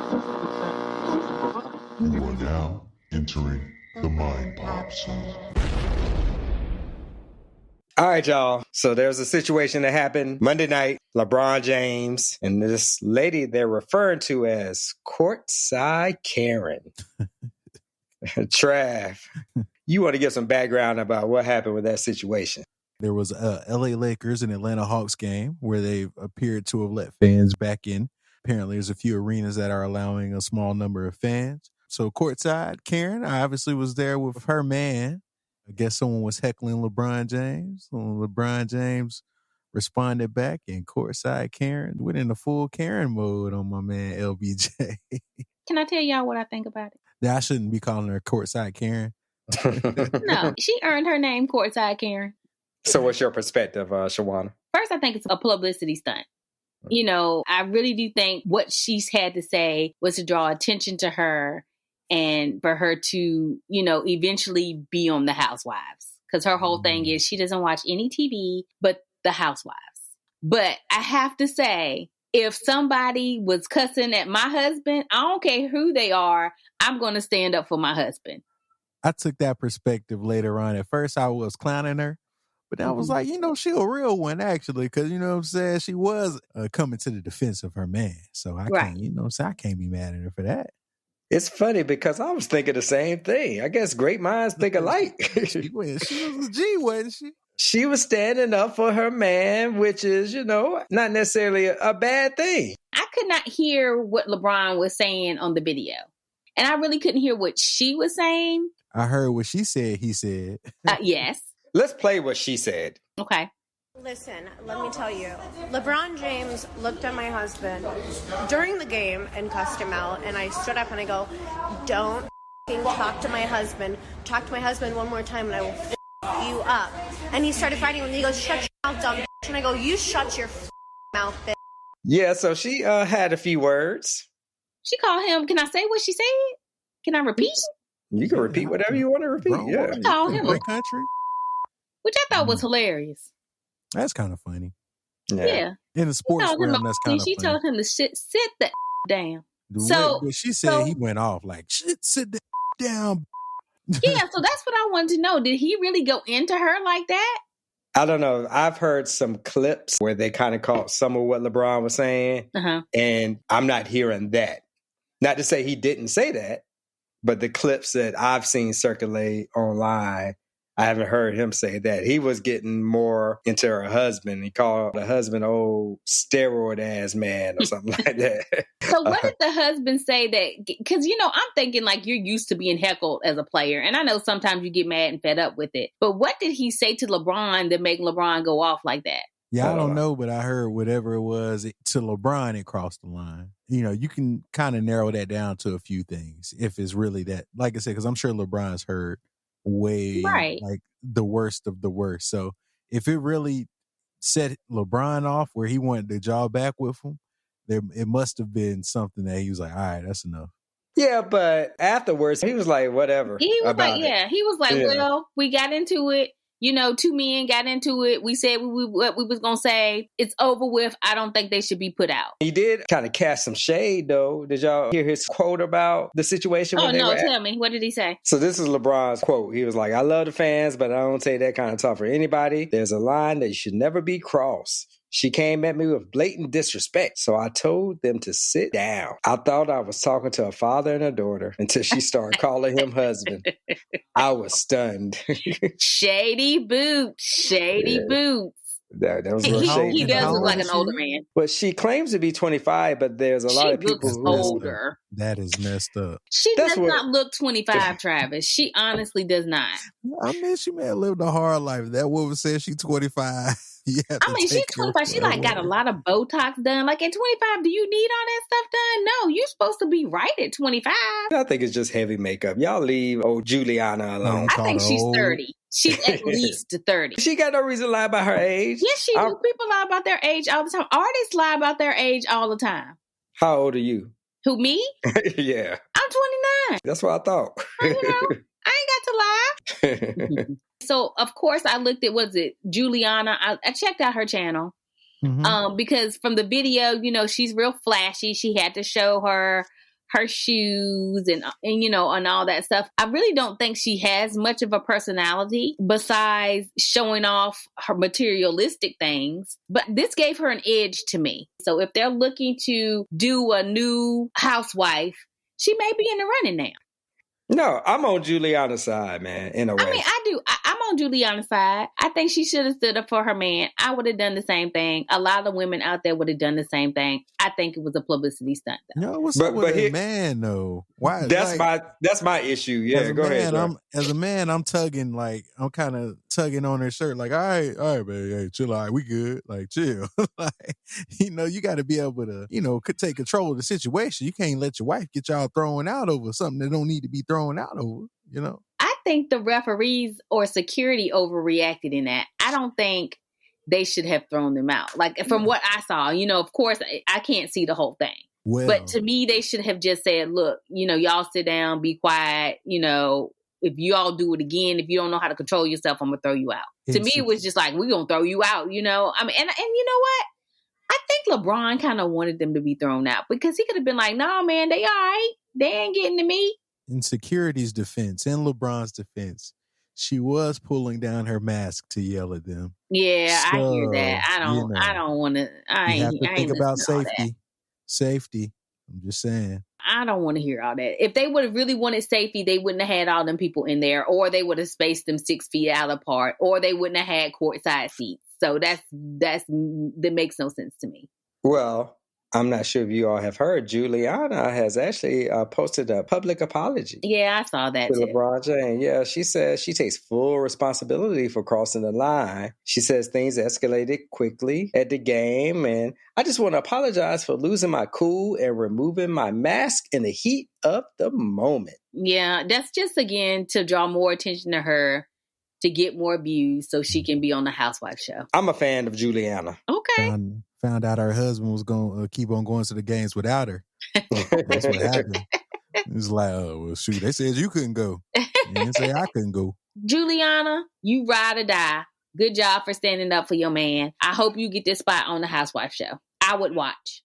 You are now entering the Mind Pop Zone. All right, y'all. So there's a situation that happened Monday night. LeBron James and this lady they're referring to as Courtside Karen. Trav, you want to give some background about what happened with that situation? There was a LA Lakers and Atlanta Hawks game where they appeared to have let fans back in. Apparently, there's a few arenas that are allowing a small number of fans. So Courtside Karen obviously was there with her man. I guess someone was heckling LeBron James. LeBron James responded back, and Courtside Karen went into full Karen mode on my man LBJ. Can I tell y'all what I think about it? I shouldn't be calling her Courtside Karen. No, she earned her name Courtside Karen. So what's your perspective, Shawana? First, I think it's a publicity stunt. You know, I really do think what she's had to say was to draw attention to her and for her to, you know, eventually be on the Housewives. Because her whole thing is she doesn't watch any TV but the Housewives. But I have to say, if somebody was cussing at my husband, I don't care who they are, I'm going to stand up for my husband. I took that perspective later on. At first, I was clowning her. But I was like, you know, she a real one, actually, because, you know what I'm saying? She was coming to the defense of her man. So I can't, you know what I'm saying? I can't be mad at her for that. It's funny because I was thinking the same thing. I guess great minds think alike. She was a G, wasn't she? She was standing up for her man, which is, you know, not necessarily a bad thing. I could not hear what LeBron was saying on the video. And I really couldn't hear what she was saying. I heard what she said, he said. Yes. Let's play what she said. Okay. Listen, let me tell you. LeBron James looked at my husband during the game and cussed him out. And I stood up and I go, don't talk to my husband. Talk to my husband one more time and I will you up. And he started fighting with me. He goes, shut your mouth, dumb bitch. And I go, you shut your mouth, bitch. Yeah, so she had a few words. She called him. Can I say what she said? Can I repeat? You can repeat whatever you want to repeat. Yeah. She called him a country. Which I thought was hilarious. That's kind of funny. Yeah. In the sports realm, that's kind of funny. She told him to sit the down. But she said he went off like, shit, sit down. Yeah, so that's what I wanted to know. Did he really go into her like that? I don't know. I've heard some clips where they kind of caught some of what LeBron was saying, and I'm not hearing that. Not to say he didn't say that, but the clips that I've seen circulate online, I haven't heard him say that. He was getting more into her husband. He called the husband old steroid ass man or something like that. So what did the husband say that, because, you know, I'm thinking like you're used to being heckled as a player. And I know sometimes you get mad and fed up with it. But what did he say to LeBron that make LeBron go off like that? Yeah, I don't know, but I heard whatever it was to LeBron, it crossed the line. You know, you can kind of narrow that down to a few things if it's really that, like I said, because I'm sure LeBron's heard way like the worst of the worst. So if it really set LeBron off where he wanted to jaw back with him, it must have been something that he was like, all right, that's enough. Yeah, but afterwards, he was like, whatever. He was like, he was like, well, we got into it. You know, two men got into it. We said what we was going to say. It's over with. I don't think they should be put out. He did kind of cast some shade, though. Did y'all hear his quote about the situation? Oh, no, tell me. What did he say? So this is LeBron's quote. He was like, I love the fans, but I don't take that kind of talk for anybody. There's a line that should never be crossed. She came at me with blatant disrespect, so I told them to sit down. I thought I was talking to a father and a daughter until she started calling him husband. I was stunned. Shady boots. Shady boots. That was real shady. He does look like an older man. But she claims to be 25, but there's a lot of people who older. That is messed up. She does not look 25, Travis. She honestly does not. I mean, she may have lived a hard life. That woman said she's 25. I mean, she's 25. She like got a lot of Botox done. Like at 25, do you need all that stuff done? No, you're supposed to be right at 25. I think it's just heavy makeup. Y'all leave old Juliana alone. I think she's 30. She's at least 30. She got no reason to lie about her age. Yes, she do. People lie about their age all the time. Artists lie about their age all the time. How old are you? Who, me? Yeah. I'm 29. That's what I thought. You know, I ain't got to lie. So, of course, I looked at, Juliana. I checked out her channel. Because from the video, you know, she's real flashy. She had to show her her shoes and you know, and all that stuff. I really don't think she has much of a personality besides showing off her materialistic things. But this gave her an edge to me. So if they're looking to do a new housewife, she may be in the running now. No, I'm on Juliana's side, man, in a way. I mean, I do. I'm on Juliana's side. I think she should have stood up for her man. I would have done the same thing. A lot of women out there would have done the same thing. I think it was a publicity stunt, though. No, what's up with a man, though? Why? That's my issue. Yeah, go ahead. As a man, I'm tugging, like, I'm kind of tugging on her shirt, like, all right, baby, hey, chill out, we good, like, chill. Like, you know, you got to be able to, you know, take control of the situation. You can't let your wife get y'all thrown out over something that don't need to be thrown out over, you know? I think the referees or security overreacted in that. I don't think they should have thrown them out. Like, from what I saw, you know, of course, I can't see the whole thing. Well, but to me, they should have just said, look, you know, y'all sit down, be quiet. You know, if you all do it again, if you don't know how to control yourself, I'm going to throw you out. To me, it was just like, we're going to throw you out, you know? I mean, and you know what? I think LeBron kind of wanted them to be thrown out because he could have been like, no, man, they all right. They ain't getting to me. In security's defense, in LeBron's defense, she was pulling down her mask to yell at them. Yeah, so, I hear that. I don't want to. I ain't think about safety. Safety. I'm just saying. I don't want to hear all that. If they would have really wanted safety, they wouldn't have had all them people in there, or they would have spaced them 6 feet out apart, or they wouldn't have had courtside seats. So that makes no sense to me. Well, I'm not sure if you all have heard, Juliana has actually posted a public apology. Yeah, I saw that to LeBron James. Yeah, she says she takes full responsibility for crossing the line. She says things escalated quickly at the game, and I just want to apologize for losing my cool and removing my mask in the heat of the moment. Yeah, that's just, again, to draw more attention to her, to get more views so she can be on the Housewife show. I'm a fan of Juliana. Okay. Found out her husband was going to keep on going to the games without her. That's what happened. It was like, oh, well, shoot, they said you couldn't go. You didn't say I couldn't go. Juliana, you ride or die. Good job for standing up for your man. I hope you get this spot on the Housewife show. I would watch.